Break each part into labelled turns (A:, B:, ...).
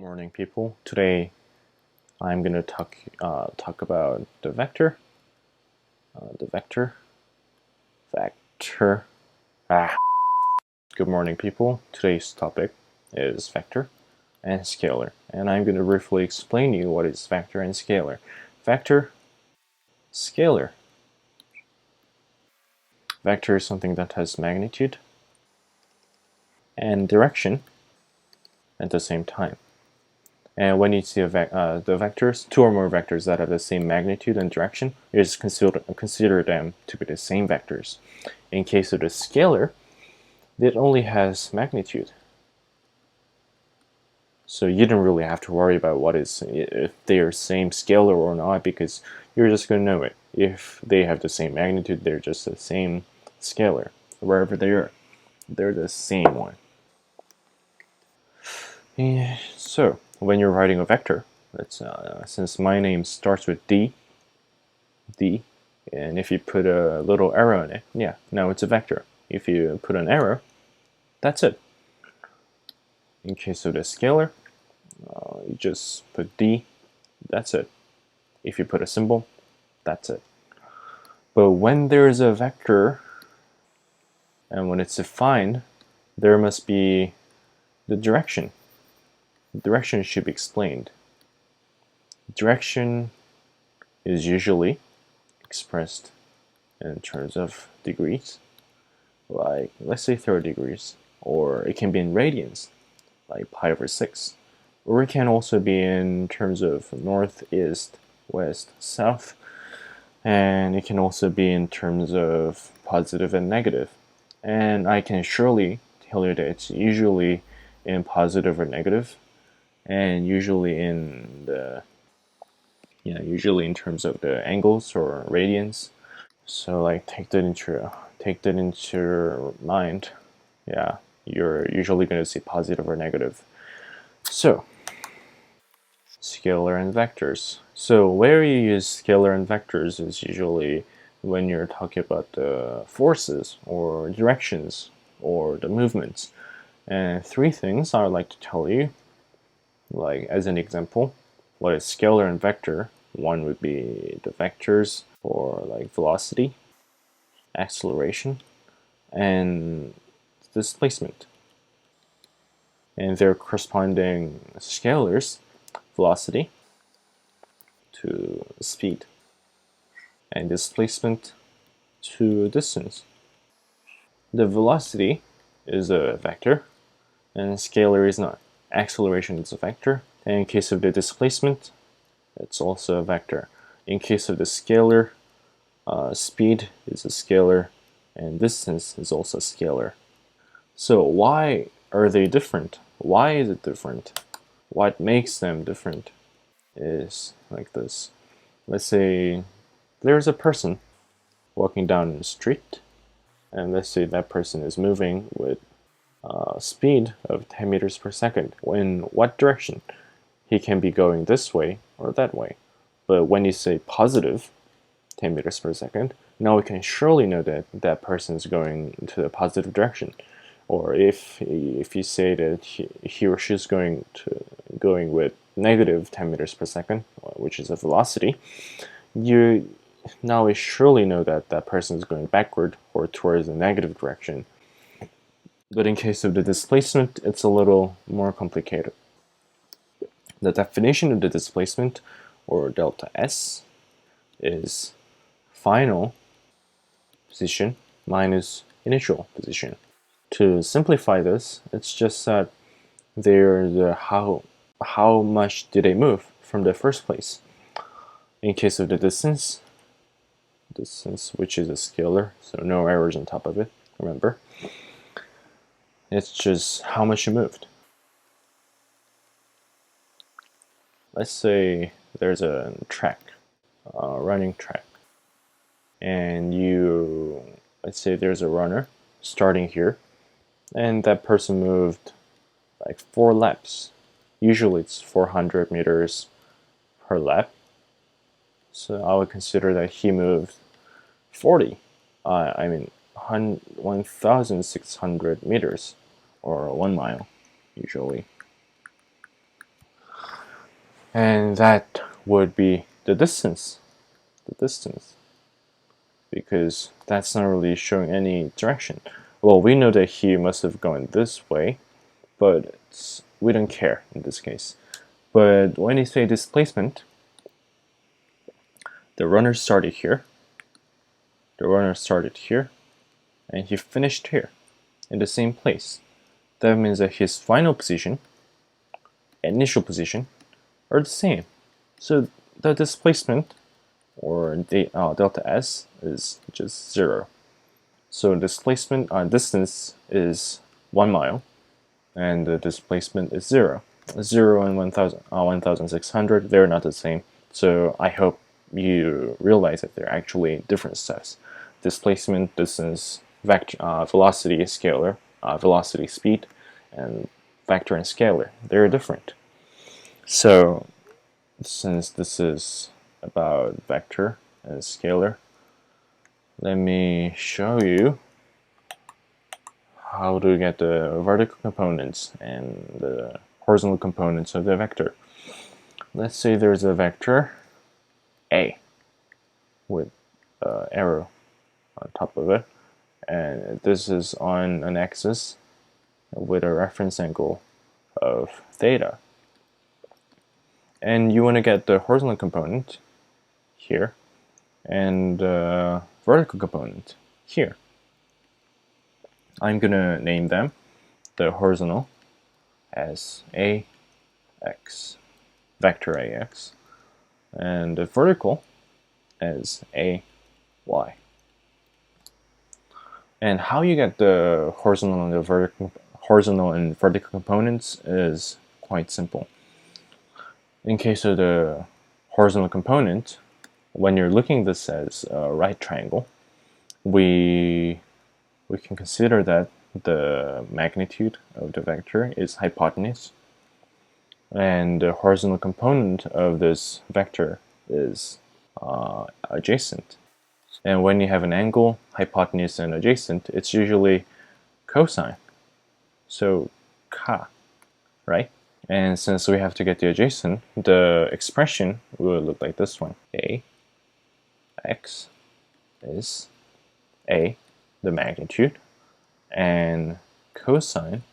A: Morning, people. Today I'm going to talk about the vector. Vector. Ah. Good morning, people. Today's topic is vector and scalar, and I'm going to briefly explain you what is vector and scalar. Vector, scalar. Vector is something that has magnitude and direction at the same time. And when you see the vectors, two or more vectors that have the same magnitude and direction, you just consider them to be the same vectors. In case of the scalar, it only has magnitude. So you don't really have to worry about if they are same scalar or not, because you're just going to know it. If they have the same magnitude, they're just the same scalar. Wherever they are, they're the same one. So when you're writing a vector, since my name starts with D, and if you put a little arrow in it, yeah, now it's a vector. If you put an arrow, that's it. In case of the scalar, you just put D, that's it. If you put a symbol, that's it. But when there's a vector, and when it's defined, there must be the direction. The direction should be explained. Direction is usually expressed in terms of degrees, like let's say 30 degrees, or it can be in radians, like pi/6, or it can also be in terms of north, east, west, south, and it can also be in terms of positive and negative. And I can surely tell you that it's usually in positive or negative, and usually in terms of the angles or radians. So like take that into your mind. Yeah, you're usually going to see positive or negative. So scalar and vectors. So where you use scalar and vectors is usually when you're talking about the forces or directions or the movements. And three things I would like to tell you, like as an example, what is scalar and vector. One would be the vectors for like velocity, acceleration, and displacement. And their corresponding scalars, velocity to speed, and displacement to distance. The velocity is a vector, and scalar is not. Acceleration is a vector, and in case of the displacement, it's also a vector. In case of the scalar, speed is a scalar, and distance is also a scalar. So why are they different? Why is it different? What makes them different is like this. Let's say there's a person walking down the street, and let's say that person is moving with a speed of 10 meters per second. In what direction? He can be going this way or that way. But when you say positive 10 meters per second, now we can surely know that that person is going to the positive direction. Or if you say that he or she is going with negative 10 meters per second, which is a velocity, you now we surely know that that person is going backward or towards the negative direction. But in case of the displacement, it's a little more complicated. The definition of the displacement, or delta S, is final position minus initial position. To simplify this, it's just that they're how much did they move from the first place. In case of the distance, which is a scalar, so no errors on top of it, remember, it's just how much you moved. Let's say there's a track, a running track, and let's say there's a runner starting here, and that person moved like 4 laps. Usually it's 400 meters per lap. So I would consider that he moved 1,600 meters, or 1 mile, usually. And that would be the distance, because that's not really showing any direction. Well, we know that he must have gone this way, but we don't care in this case. But when you say displacement, the runner started here, and he finished here, in the same place. That means that his final position, initial position, are the same. So the displacement, or delta S, is just 0. So displacement distance is 1 mile, and the displacement is 0. 0 and 1,600, they're not the same. So I hope you realize that they're actually different steps. Displacement, distance, velocity, scalar, velocity, speed, and vector and scalar. They're different. So since this is about vector and scalar, let me show you how to get the vertical components and the horizontal components of the vector. Let's say there's a vector A with an arrow on top of it, and this is on an axis with a reference angle of theta. And you want to get the horizontal component here and the vertical component here. I'm gonna name them the horizontal as AX, vector AX, and the vertical as AY. And how you get the horizontal and vertical components is quite simple. In case of the horizontal component, when you're looking at this as a right triangle, we can consider that the magnitude of the vector is hypotenuse, and the horizontal component of this vector is adjacent. And when you have an angle, hypotenuse and adjacent, it's usually cosine. So ka, right? And since we have to get the adjacent, the expression will look like this one. Ax is A, the magnitude, and cosine,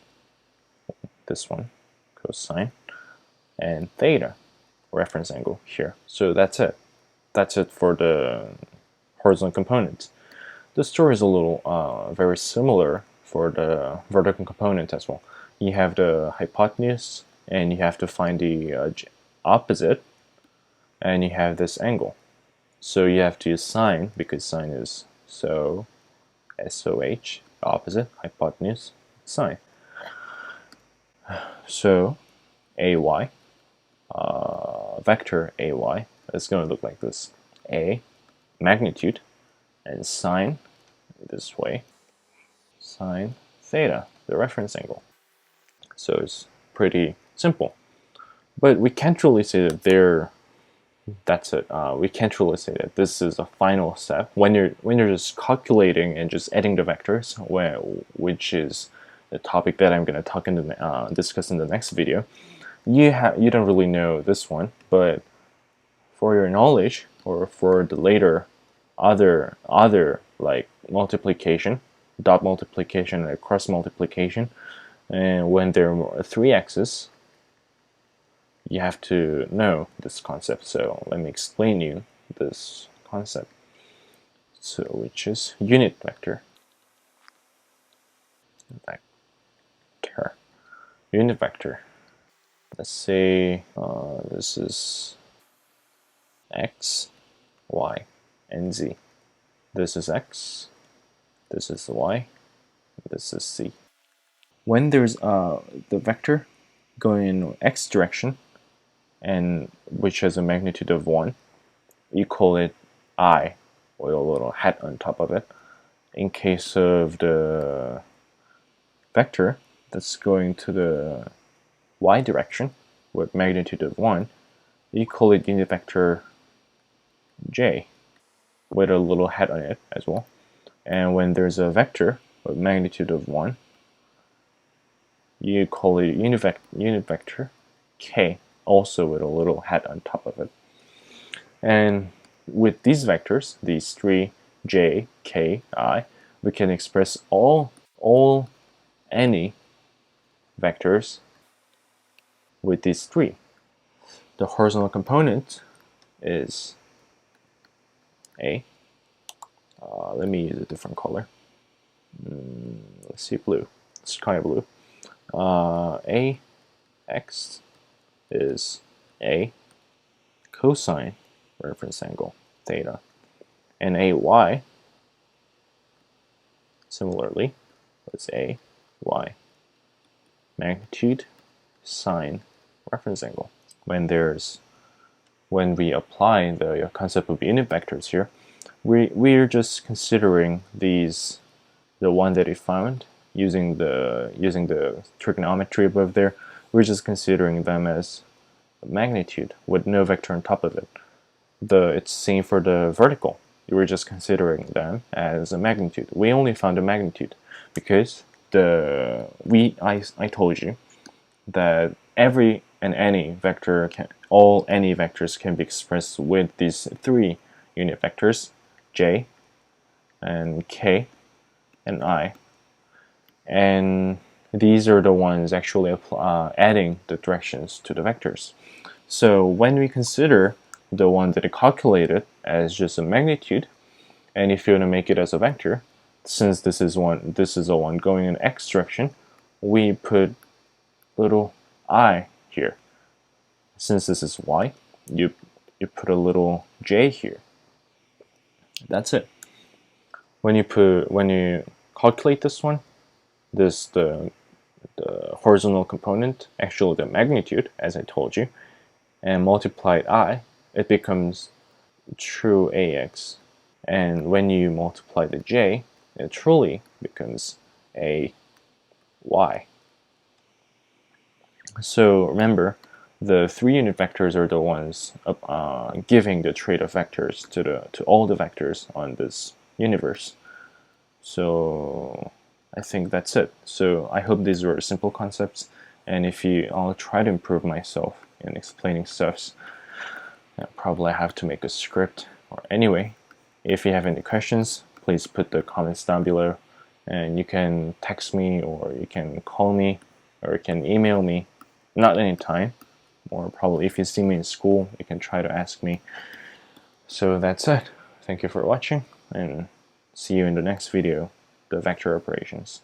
A: this one, cosine, and theta, reference angle here. So that's it. That's it for the horizontal component. The story is a little very similar for the vertical component as well. You have the hypotenuse, and you have to find the opposite, and you have this angle. So you have to use sine, because sine is SOH, opposite, hypotenuse, sine. So AY, vector AY, is going to look like this. A, magnitude, and sine, this way, sine theta, the reference angle. So it's pretty simple. But we can't really say that that's it. We can't really say that this is a final step when you're just calculating and just adding the vectors, which is the topic that I'm going to discuss in the next video. You don't really know this one, but for your knowledge, or for the later other like multiplication, dot multiplication and cross multiplication, and when there are 3 axes, you have to know this concept. So let me explain you this concept. So which is unit vector. Unit vector. Let's say this is x, y, and z. This is x, this is y, this is z. When there's the vector going in x direction, and which has a magnitude of 1, you call it I, with a little hat on top of it. In case of the vector that's going to the y direction with magnitude of 1, you call it unit vector j, with a little hat on it as well. And when there's a vector with magnitude of 1, you call it unit vector k, also with a little hat on top of it. And with these vectors, these three, j, k, I, we can express all any vectors with these three. The horizontal component is A. Let me use a different color. Let's see, blue, sky blue. AX is A cosine reference angle theta, and AY similarly is AY magnitude sine reference angle. When we apply the concept of unit vectors here, we're just considering these, the one that we found using the trigonometry above there. We're just considering them as magnitude with no vector on top of it. It's same for the vertical. We're just considering them as a magnitude. We only found a magnitude because I told you that every and any vector any vectors can be expressed with these three unit vectors, j and k and I, and these are the ones actually adding the directions to the vectors. So when we consider the one that I calculated as just a magnitude, and if you want to make it as a vector, since this is a one going in x direction, we put little I here. Since this is y, you put a little j here. That's it. When you calculate this one, the horizontal component, actually the magnitude, as I told you, and multiplied I, it becomes true AX. And when you multiply the j, it truly becomes a y. So remember, the three unit vectors are the ones giving the trait of vectors to all the vectors on this universe. So I think that's it. So I hope these were simple concepts, and I'll try to improve myself in explaining stuffs. Probably have to make a script. Or anyway, if you have any questions, please put the comments down below, and you can text me, or you can call me, or you can email me. Not anytime, or probably if you see me in school, you can try to ask me. So that's it. Thank you for watching, and see you in the next video, the vector operations.